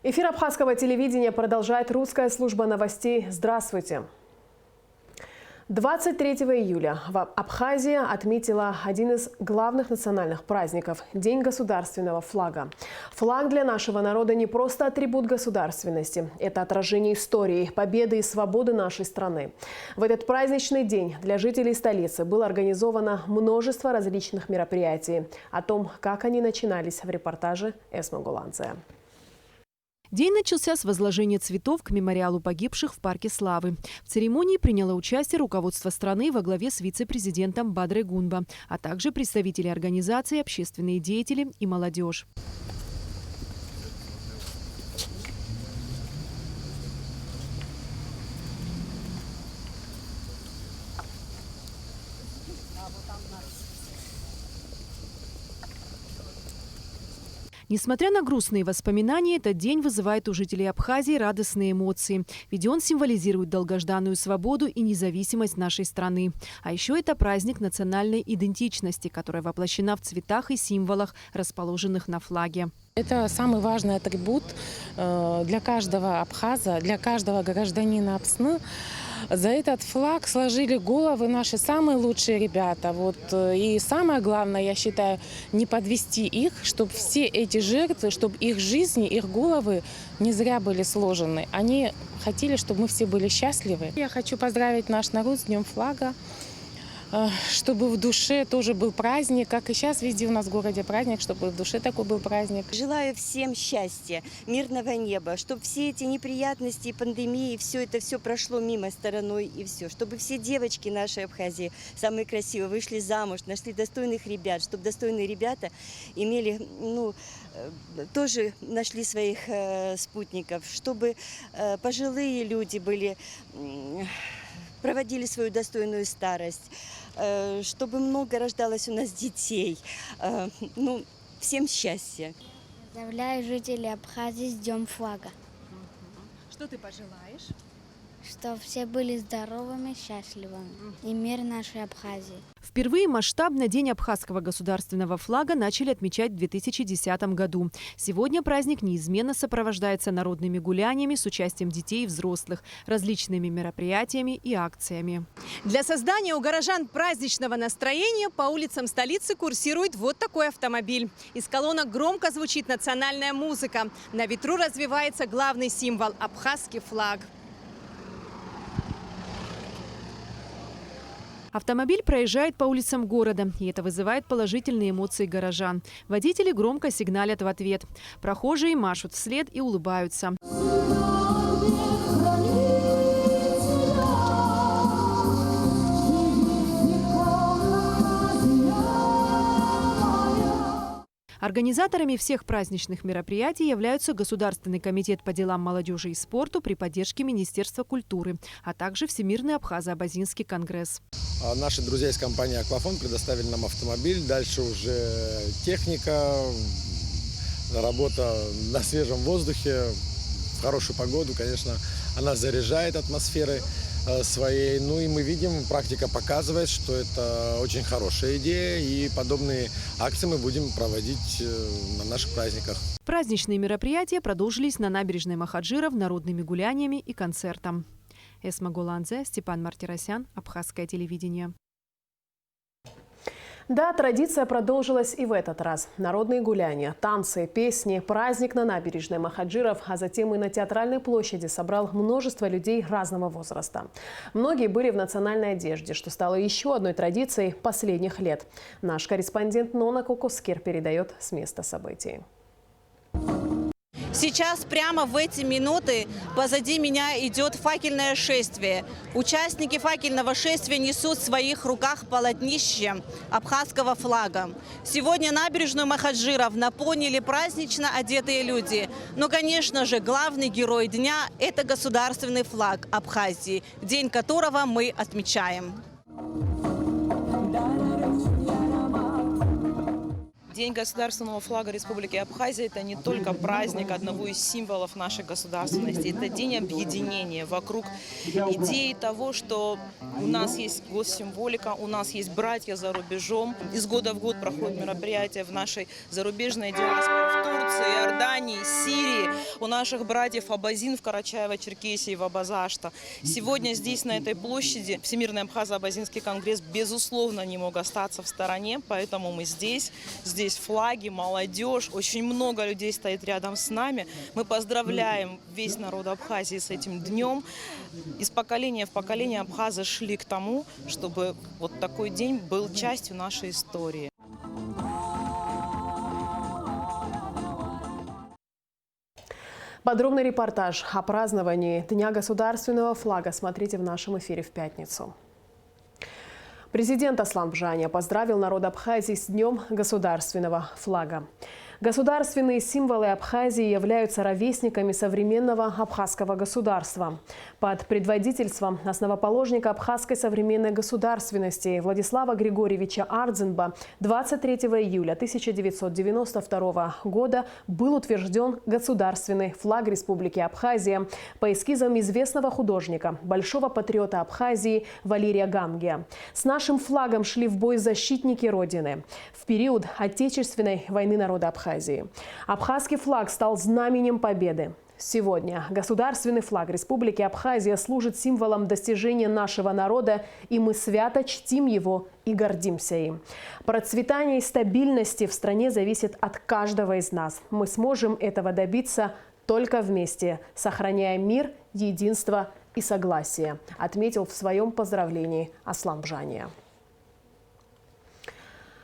Эфир абхазского телевидения продолжает русская служба новостей. Здравствуйте! 23 июля в Абхазии отметила один из главных национальных праздников – День государственного флага. Флаг для нашего народа не просто атрибут государственности. Это отражение истории, победы и свободы нашей страны. В этот праздничный день для жителей столицы было организовано множество различных мероприятий. О том, как они начинались, в репортаже Эсма Гуланзе. День начался с возложения цветов к мемориалу погибших в Парке Славы. В церемонии приняло участие руководство страны во главе с вице-президентом Бадре Гунба, а также представители организаций, общественные деятели и молодежь. Несмотря на грустные воспоминания, этот день вызывает у жителей Абхазии радостные эмоции. Ведь он символизирует долгожданную свободу и независимость нашей страны. А еще это праздник национальной идентичности, которая воплощена в цветах и символах, расположенных на флаге. Это самый важный атрибут для каждого абхаза, для каждого гражданина Апсны. За этот флаг сложили головы наши самые лучшие ребята. И самое главное, я считаю, не подвести их, чтобы все эти жертвы, чтобы их жизни, их головы не зря были сложены. Они хотели, чтобы мы все были счастливы. Я хочу поздравить наш народ с Днем флага, чтобы в душе тоже был праздник, как и сейчас везде у нас в городе праздник, чтобы в душе такой был праздник. Желаю всем счастья, мирного неба, чтобы все эти неприятности, пандемии, все прошло мимо стороной и все. Чтобы все девочки нашей Абхазии, самые красивые, вышли замуж, нашли достойных ребят, чтобы достойные ребята имели, тоже нашли своих спутников, чтобы пожилые люди были... проводили свою достойную старость, чтобы много рождалось у нас детей. Всем счастья. Поздравляю жителей Абхазии с Днем флага. Что ты пожелаешь? Чтобы все были здоровыми, счастливыми и мир нашей Абхазии. Впервые масштабно День абхазского государственного флага начали отмечать в 2010 году. Сегодня праздник неизменно сопровождается народными гуляниями с участием детей и взрослых, различными мероприятиями и акциями. Для создания у горожан праздничного настроения по улицам столицы курсирует вот такой автомобиль. Из колонок громко звучит национальная музыка. На ветру развивается главный символ – абхазский флаг. Автомобиль проезжает по улицам города, и это вызывает положительные эмоции горожан. Водители громко сигналят в ответ. Прохожие машут вслед и улыбаются. Организаторами всех праздничных мероприятий являются Государственный комитет по делам молодежи и спорту при поддержке Министерства культуры, а также Всемирный Абхазо-Абазинский конгресс. Наши друзья из компании «Аквафон» предоставили нам автомобиль. Дальше уже техника, работа на свежем воздухе, в хорошую погоду, конечно, она заряжает атмосферой своей. И мы видим, практика показывает, что это очень хорошая идея, и подобные акции мы будем проводить на наших праздниках. Праздничные мероприятия продолжились на набережной Махаджиров народными гуляниями и концертом. Эсма Гуланзе, Степан Мартиросян, Абхазское телевидение. Да, традиция продолжилась и в этот раз. Народные гуляния, танцы, песни, праздник на набережной Махаджиров, а затем и на Театральной площади собрал множество людей разного возраста. Многие были в национальной одежде, что стало еще одной традицией последних лет. Наш корреспондент Нона Кокоскер передает с места событий. Сейчас прямо в эти минуты позади меня идет факельное шествие. Участники факельного шествия несут в своих руках полотнище абхазского флага. Сегодня набережную Махаджиров наполнили празднично одетые люди. Но, конечно же, главный герой дня – это государственный флаг Абхазии, день которого мы отмечаем. День государственного флага Республики Абхазия – это не только праздник одного из символов нашей государственности. Это день объединения вокруг идеи того, что у нас есть госсимволика, у нас есть братья за рубежом. Из года в год проходят мероприятия в нашей зарубежной диаспоре в Турции, Иордании, Сирии, у наших братьев Абазин в Карачаево-Черкесии, в Абазашта. Сегодня здесь, на этой площади, Всемирный Абхазо-Абазинский конгресс, безусловно, не мог остаться в стороне, поэтому мы здесь. Здесь флаги, молодежь, очень много людей стоит рядом с нами. Мы поздравляем весь народ Абхазии с этим днем. Из поколения в поколение абхазы шли к тому, чтобы вот такой день был частью нашей истории. Подробный репортаж о праздновании Дня государственного флага смотрите в нашем эфире в пятницу. Президент Аслан Бжаня поздравил народ Абхазии с Днем государственного флага. Государственные символы Абхазии являются ровесниками современного абхазского государства. Под предводительством основоположника абхазской современной государственности Владислава Григорьевича Ардзинба 23 июля 1992 года был утвержден государственный флаг Республики Абхазия по эскизам известного художника, большого патриота Абхазии Валерия Гамгия. С нашим флагом шли в бой защитники Родины в период Отечественной войны народа Абхазии. Абхазский флаг стал знаменем победы. Сегодня государственный флаг Республики Абхазия служит символом достижения нашего народа, и мы свято чтим его и гордимся им. Процветание и стабильности в стране зависит от каждого из нас. Мы сможем этого добиться только вместе, сохраняя мир, единство и согласие, отметил в своем поздравлении Аслан Бжаня.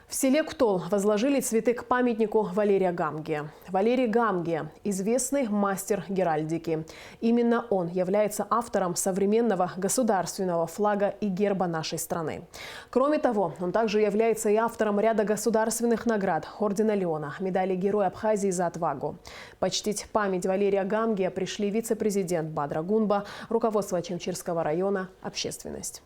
В селе Ктол возложили цветы к памятнику Валерия Гамгия. Валерий Гамгия – известный мастер геральдики. Именно он является автором современного государственного флага и герба нашей страны. Кроме того, он также является и автором ряда государственных наград – Ордена Леона, медали Героя Абхазии за отвагу. Почтить память Валерия Гамгия пришли вице-президент Бадра Гунба, руководство Чемчирского района, общественность.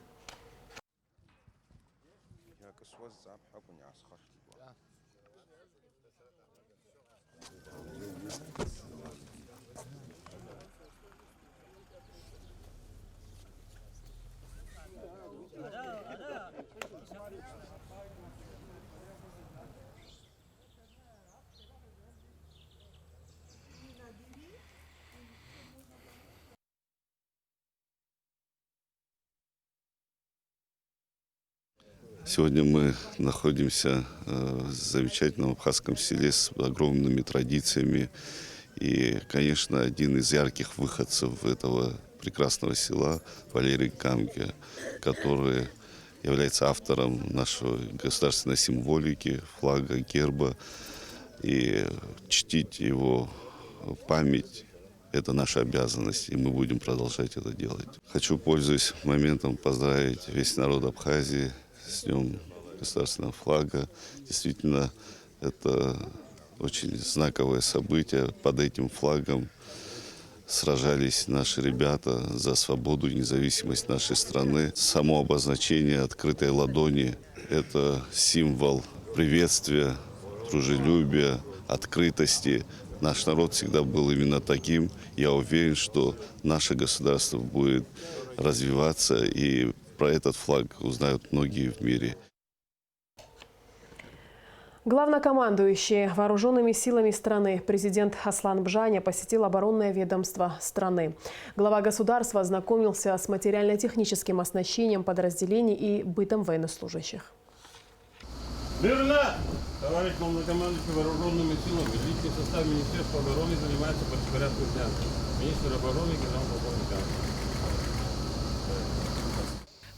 Сегодня мы находимся в замечательном абхазском селе с огромными традициями. И, конечно, один из ярких выходцев этого прекрасного села Валерий Гамгия, который является автором нашей государственной символики, флага, герба. И чтить его память – это наша обязанность, и мы будем продолжать это делать. Хочу, пользуясь моментом, поздравить весь народ Абхазии с Днем государственного флага. Действительно, это очень знаковое событие. Под этим флагом сражались наши ребята за свободу и независимость нашей страны. Само обозначение открытой ладони – это символ приветствия, дружелюбия, открытости. Наш народ всегда был именно таким. Я уверен, что наше государство будет развиваться, и про этот флаг узнают многие в мире. Главнокомандующий вооруженными силами страны президент Аслан Бжаня посетил оборонное ведомство страны. Глава государства ознакомился с материально-техническим оснащением подразделений и бытом военнослужащих. Мирно! Товарищ главнокомандующий вооруженными силами, личный состав Министерства обороны занимается порядку дня. Министр обороны генерал-полковник.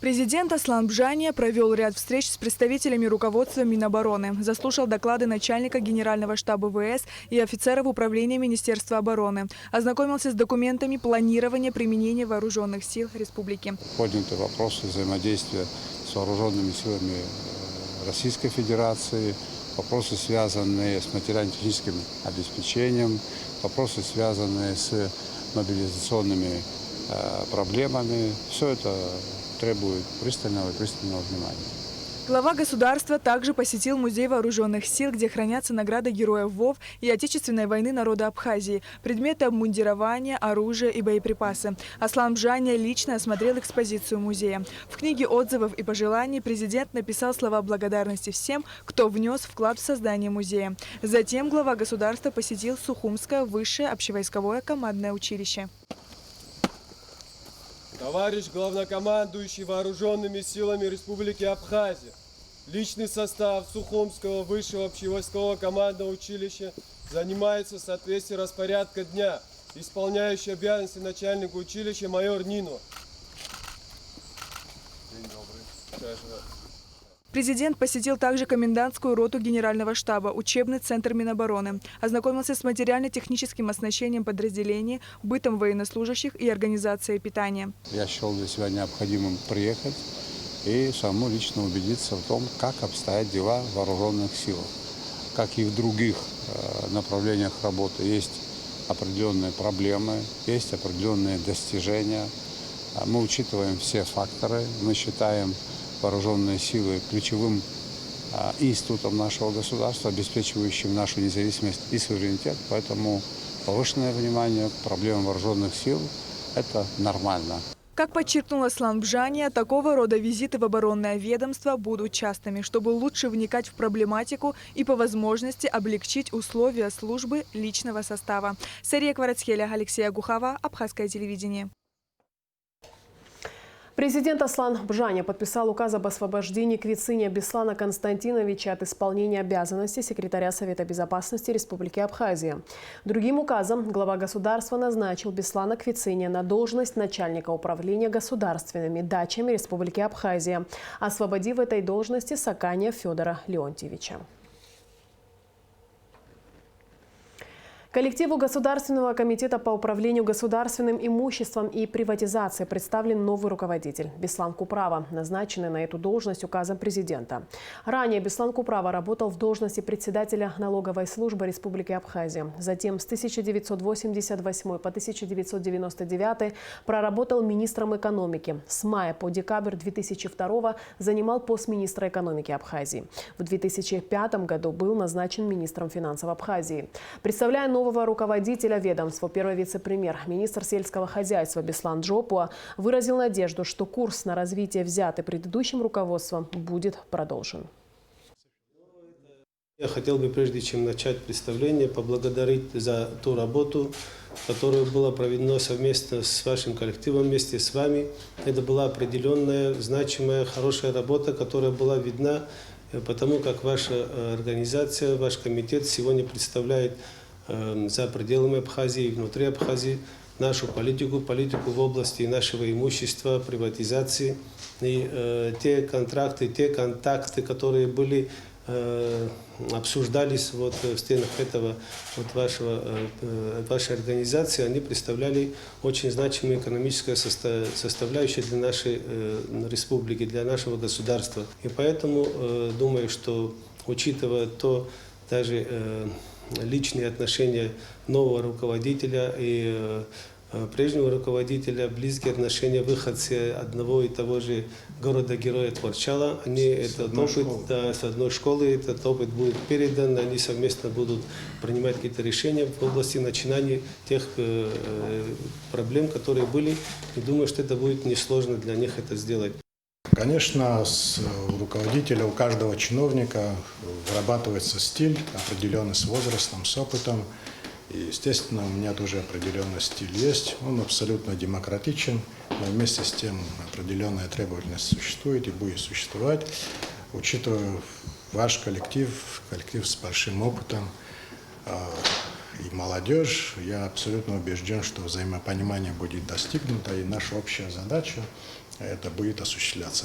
Президент Аслан Бжаня провел ряд встреч с представителями руководства Минобороны, заслушал доклады начальника Генерального штаба ВС и офицеров управления Министерства обороны, ознакомился с документами планирования применения вооруженных сил республики. Подняты вопросы взаимодействия с вооруженными силами Российской Федерации, вопросы, связанные с материально-техническим обеспечением, вопросы, связанные с мобилизационными проблемами. Все это требует пристального внимания. Глава государства также посетил Музей вооруженных сил, где хранятся награды героев ВОВ и Отечественной войны народа Абхазии, предметы обмундирования, оружие и боеприпасы. Аслан Бжания лично осмотрел экспозицию музея. В книге отзывов и пожеланий президент написал слова благодарности всем, кто внес вклад в создание музея. Затем глава государства посетил Сухумское высшее общевойсковое командное училище. Товарищ главнокомандующий вооруженными силами Республики Абхазия, личный состав Сухумского высшего общевойскового командного училища занимается в соответствии распорядка дня, исполняющий обязанности начальника училища майор Нино. День добрый. Президент посетил также комендантскую роту Генерального штаба, учебный центр Минобороны, ознакомился с материально-техническим оснащением подразделений, бытом военнослужащих и организацией питания. Я счел для себя необходимым приехать и самому лично убедиться в том, как обстоят дела в вооруженных силах. Как и в других направлениях работы есть определенные проблемы, есть определенные достижения. Мы учитываем все факторы, мы считаем вооруженные силы ключевым институтом нашего государства, обеспечивающим нашу независимость и суверенитет. Поэтому повышенное внимание к проблемам вооруженных сил – это нормально. Как подчеркнул Аслан Бжания, такого рода визиты в оборонное ведомство будут частыми, чтобы лучше вникать в проблематику и по возможности облегчить условия службы личного состава. Сария Кварацхеля, Алексей Агухова, Абхазское телевидение. Президент Аслан Бжания подписал указ об освобождении Квициния Беслана Константиновича от исполнения обязанностей секретаря Совета безопасности Республики Абхазия. Другим указом глава государства назначил Беслана Квициния на должность начальника управления государственными дачами Республики Абхазия, освободив в этой должности Сакания Федора Леонтьевича. Коллективу Государственного комитета по управлению государственным имуществом и приватизации представлен новый руководитель – Беслан Куправа, назначенный на эту должность указом президента. Ранее Беслан Куправа работал в должности председателя налоговой службы Республики Абхазия. Затем с 1988 по 1999 проработал министром экономики. С мая по декабрь 2002 занимал пост министра экономики Абхазии. В 2005 году был назначен министром финансов Абхазии. Представляя нового руководителя ведомства, первый вице-премьер, министр сельского хозяйства Беслан Джопуа выразил надежду, что курс на развитие, взятый предыдущим руководством, будет продолжен. Я хотел бы, прежде чем начать представление, поблагодарить за ту работу, которая была проведена совместно с вашим коллективом, вместе с вами. Это была определенная, значимая, хорошая работа, которая была видна, потому как ваша организация, ваш комитет сегодня представляет за пределами Абхазии и внутри Абхазии нашу политику в области нашего имущества, приватизации. И те контракты, те контакты, которые были, обсуждались в стенах вашей организации, они представляли очень значимую экономическую составляющую для нашей республики, для нашего государства. И поэтому думаю, что, учитывая то, даже личные отношения нового руководителя и прежнего руководителя, близкие отношения выходцы одного и того же города-героя Творчала, они этот опыт, с одной школы, этот опыт будет передан, они совместно будут принимать какие-то решения в области начинаний тех проблем, которые были. И думаю, что это будет несложно для них это сделать. Конечно, у руководителя, у каждого чиновника вырабатывается стиль, определенный с возрастом, с опытом. И, естественно, у меня тоже определенный стиль есть. Он абсолютно демократичен, но вместе с тем определенная требовательность существует и будет существовать. Учитывая ваш коллектив с большим опытом и молодежь, я абсолютно убежден, что взаимопонимание будет достигнуто, и наша общая задача это будет осуществляться.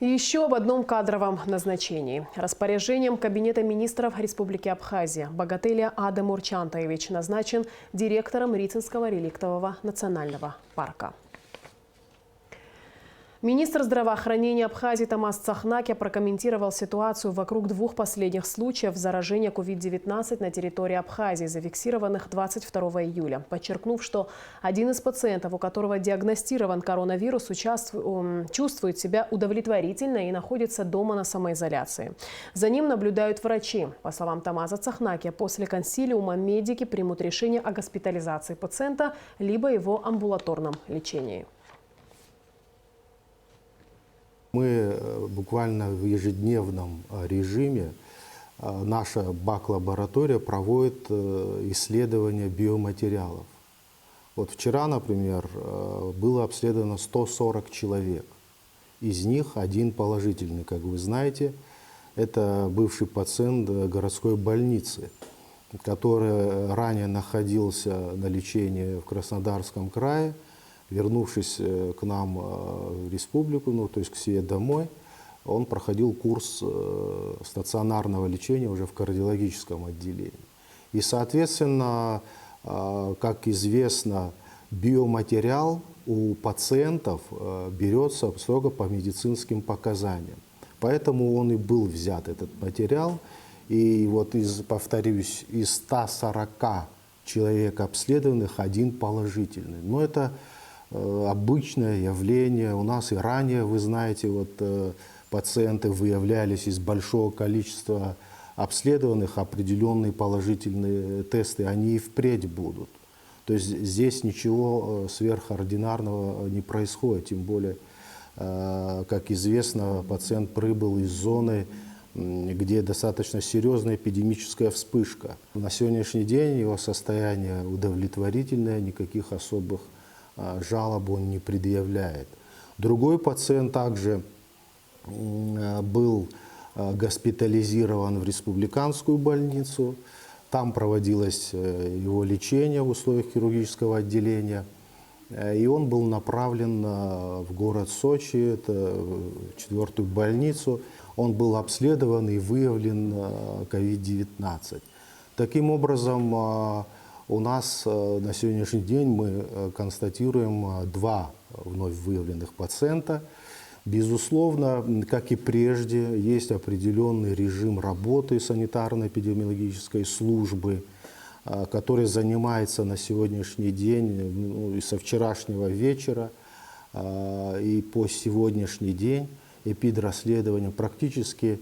Еще об одном кадровом назначении. Распоряжением Кабинета министров Республики Абхазия Богателя Адам Мурчантаевич назначен директором Рицинского реликтового национального парка. Министр здравоохранения Абхазии Томас Цахнакия прокомментировал ситуацию вокруг двух последних случаев заражения COVID-19 на территории Абхазии, зафиксированных 22 июля, подчеркнув, что один из пациентов, у которого диагностирован коронавирус, чувствует себя удовлетворительно и находится дома на самоизоляции. За ним наблюдают врачи. По словам Томаса Цахнакия, после консилиума медики примут решение о госпитализации пациента либо его амбулаторном лечении. Мы буквально в ежедневном режиме, наша БАК-лаборатория проводит исследования биоматериалов. Вот вчера, например, было обследовано 140 человек. Из них один положительный, как вы знаете, это бывший пациент городской больницы, который ранее находился на лечении в Краснодарском крае. Вернувшись к нам в республику, то есть к себе домой, он проходил курс стационарного лечения уже в кардиологическом отделении. И, соответственно, как известно, биоматериал у пациентов берется строго по медицинским показаниям. Поэтому он и был взят, этот материал. И вот, повторюсь, из 140 человек обследованных один положительный. Но это обычное явление. У нас и ранее, вы знаете, пациенты выявлялись из большого количества обследованных, определенные положительные тесты, они и впредь будут. То есть здесь ничего сверхординарного не происходит, тем более, как известно, пациент прибыл из зоны, где достаточно серьезная эпидемическая вспышка. На сегодняшний день его состояние удовлетворительное, никаких особых жалоб он не предъявляет. Другой пациент также был госпитализирован в республиканскую больницу. Там проводилось его лечение в условиях хирургического отделения. И он был направлен в город Сочи, это в 4-ю больницу. Он был обследован и выявлен COVID-19. Таким образом, у нас на сегодняшний день мы констатируем 2 вновь выявленных пациента. Безусловно, как и прежде, есть определенный режим работы санитарно-эпидемиологической службы, который занимается на сегодняшний день, и со вчерашнего вечера, и по сегодняшний день эпидрасследованием. Практически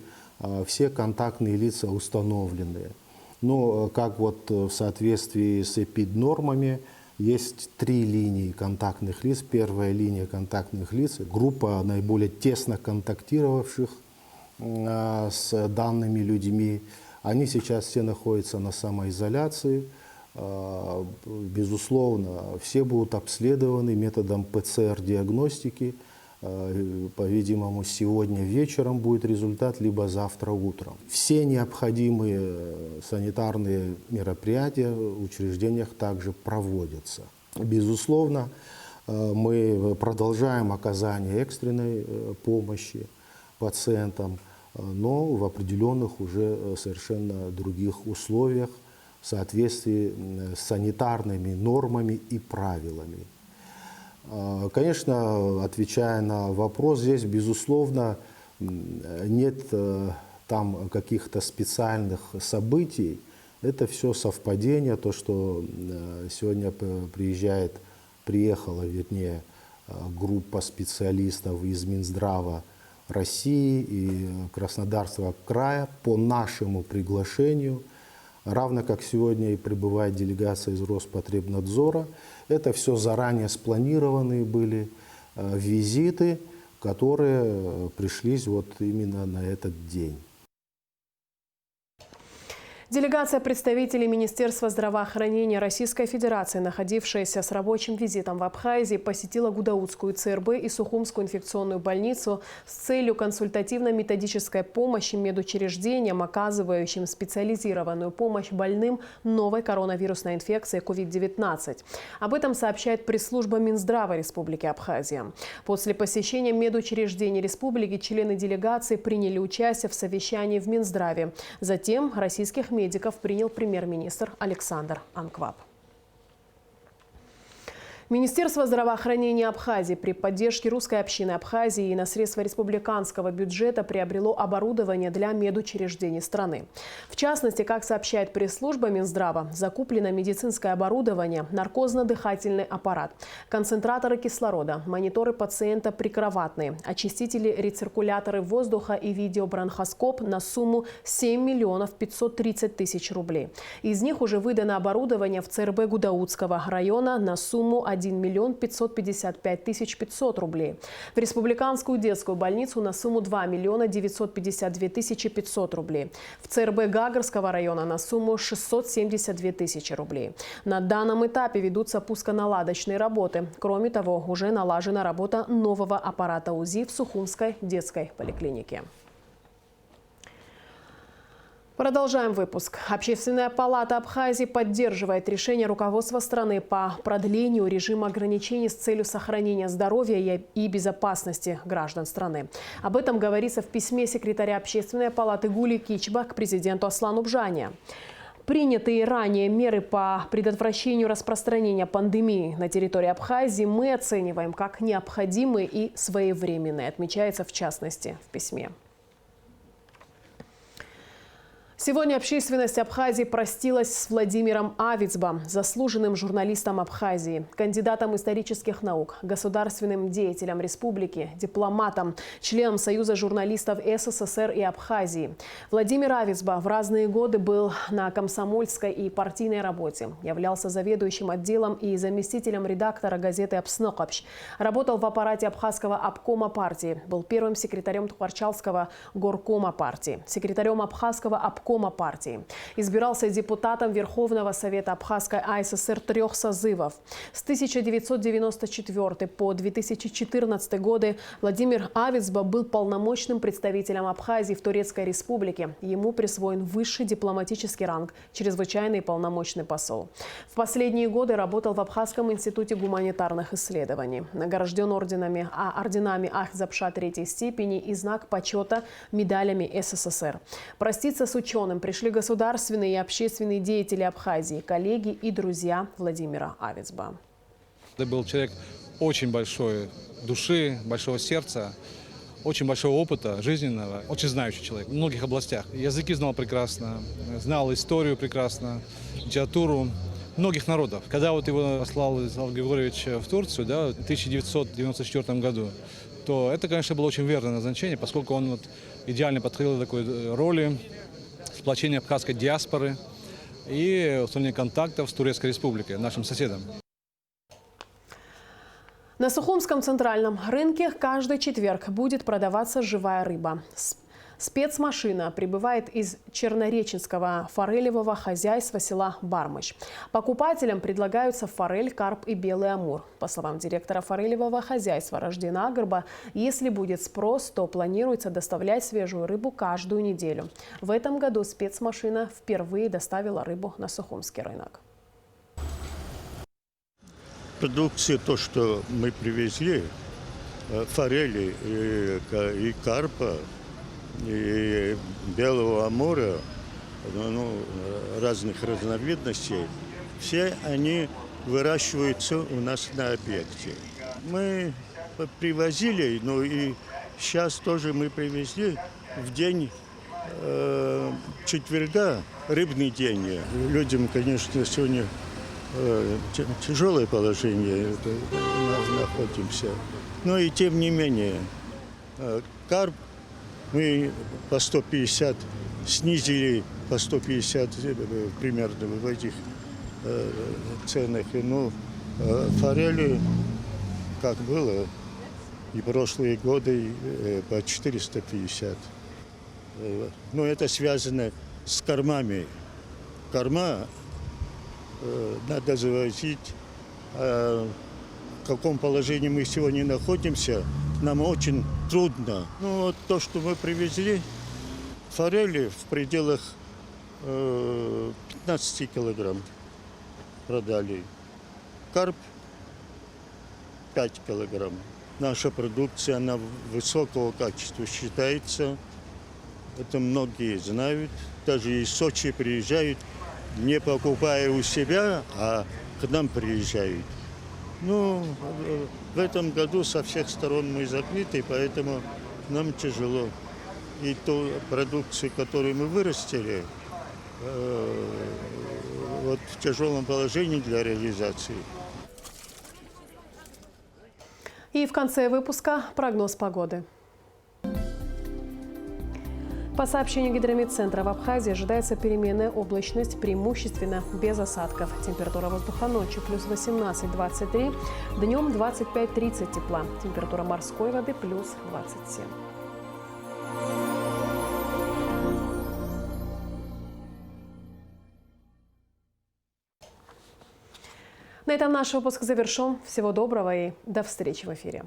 все контактные лица установлены. Но как в соответствии с эпиднормами есть 3 линии контактных лиц. Первая линия контактных лиц – группа наиболее тесно контактировавших с данными людьми. Они сейчас все находятся на самоизоляции. Безусловно, все будут обследованы методом ПЦР-диагностики. По-видимому, сегодня вечером будет результат, либо завтра утром. Все необходимые санитарные мероприятия в учреждениях также проводятся. Безусловно, мы продолжаем оказание экстренной помощи пациентам, но в определенных уже совершенно других условиях в соответствии с санитарными нормами и правилами. Конечно, отвечая на вопрос, здесь, безусловно, нет там каких-то специальных событий. Это все совпадение, то, что сегодня приехала, вернее, группа специалистов из Минздрава России и Краснодарского края по нашему приглашению, равно как сегодня и прибывает делегация из Роспотребнадзора. Это все заранее спланированные были визиты, которые пришлись именно на этот день. Делегация представителей Министерства здравоохранения Российской Федерации, находившаяся с рабочим визитом в Абхазии, посетила Гудаутскую ЦРБ и Сухумскую инфекционную больницу с целью консультативно-методической помощи медучреждениям, оказывающим специализированную помощь больным новой коронавирусной инфекцией COVID-19. Об этом сообщает пресс-служба Минздрава Республики Абхазия. После посещения медучреждений республики члены делегации приняли участие в совещании в Минздраве. Затем российских медиков принял премьер-министр Александр Анкваб. Министерство здравоохранения Абхазии при поддержке русской общины Абхазии и на средства республиканского бюджета приобрело оборудование для медучреждений страны. В частности, как сообщает пресс-служба Минздрава, закуплено медицинское оборудование, наркозно-дыхательный аппарат, концентраторы кислорода, мониторы пациента прикроватные, очистители, рециркуляторы воздуха и видеобронхоскоп на сумму 7 миллионов 530 тысяч рублей. Из них уже выдано оборудование в ЦРБ Гудаутского района на сумму 1 миллион 555 тысяч 500 рублей. В республиканскую детскую больницу на сумму 2 миллиона 952 тысячи 500 рублей. В ЦРБ Гагарского района на сумму 672 тысячи рублей. На данном этапе ведутся пусконаладочные работы. Кроме того, уже налажена работа нового аппарата УЗИ в Сухумской детской поликлинике. Продолжаем выпуск. Общественная палата Абхазии поддерживает решение руководства страны по продлению режима ограничений с целью сохранения здоровья и безопасности граждан страны. Об этом говорится в письме секретаря Общественной палаты Гули Кичба к президенту Аслану Бжания. Принятые ранее меры по предотвращению распространения пандемии на территории Абхазии мы оцениваем как необходимые и своевременные, отмечается в частности в письме. Сегодня общественность Абхазии простилась с Владимиром Авицбо, заслуженным журналистом Абхазии, кандидатом исторических наук, государственным деятелем республики, дипломатом, членом Союза журналистов СССР и Абхазии. Владимир Авицбо в разные годы был на комсомольской и партийной работе, являлся заведующим отделом и заместителем редактора газеты «Апснокопщ», работал в аппарате Абхазского обкома партии, был первым секретарем Тхварчалского горкома партии, секретарем Абхазского обкома партии. Избирался депутатом Верховного Совета Абхазской АССР 3 созывов. С 1994 по 2014 годы Владимир Авицбо был полномочным представителем Абхазии в Турецкой Республике. Ему присвоен высший дипломатический ранг – чрезвычайный полномочный посол. В последние годы работал в Абхазском институте гуманитарных исследований. Награжден орденами Ахзапша 3-й степени и знак почета медалями СССР. Проститься с ученым пришли государственные и общественные деятели Абхазии, коллеги и друзья Владимира Авицбо. Это был человек очень большой души, большого сердца, очень большого опыта жизненного, очень знающий человек в многих областях. Языки знал прекрасно, знал историю прекрасно, литературу многих народов. Когда вот его послал Излав Григорьевич в Турцию, в 1994 году, то это, конечно, было очень верное назначение, поскольку он идеально подходил к такой роли сплочения абхазской диаспоры и установления контактов с Турецкой Республикой, нашим соседом. На Сухумском центральном рынке каждый четверг будет продаваться живая рыба. Спецмашина прибывает из чернореченского форелевого хозяйства села Бармыч. Покупателям предлагаются форель, карп и белый амур. По словам директора форелевого хозяйства Рождена Агрба, если будет спрос, то планируется доставлять свежую рыбу каждую неделю. В этом году спецмашина впервые доставила рыбу на Сухумский рынок. Продукция, то, что мы привезли, форели и карпа, и белого амура, разных разновидностей, все они выращиваются у нас на объекте. Мы привозили, и сейчас тоже мы привезли в день четверга, рыбный день. Людям, конечно, сегодня тяжелое положение находимся, но и тем не менее карп мы по 150 снизили, по 150 примерно в этих ценах. Форели, как было и прошлые годы, по 450. Но это связано с кормами. Корма надо завозить. В каком положении мы сегодня находимся, нам очень трудно. То, что мы привезли, форели в пределах 15 килограмм продали. Карп 5 килограмм. Наша продукция, она высокого качества считается. Это многие знают. Даже из Сочи приезжают, не покупая у себя, а к нам приезжают. Ну, в этом году со всех сторон мы закрыты, поэтому нам тяжело. И ту продукцию, которую мы вырастили, вот в тяжелом положении для реализации. И в конце выпуска прогноз погоды. По сообщению Гидрометцентра, в Абхазии ожидается переменная облачность, преимущественно без осадков. Температура воздуха ночью плюс 18-23, днем 25-30 тепла. Температура морской воды плюс 27. На этом наш выпуск завершен. Всего доброго и до встречи в эфире.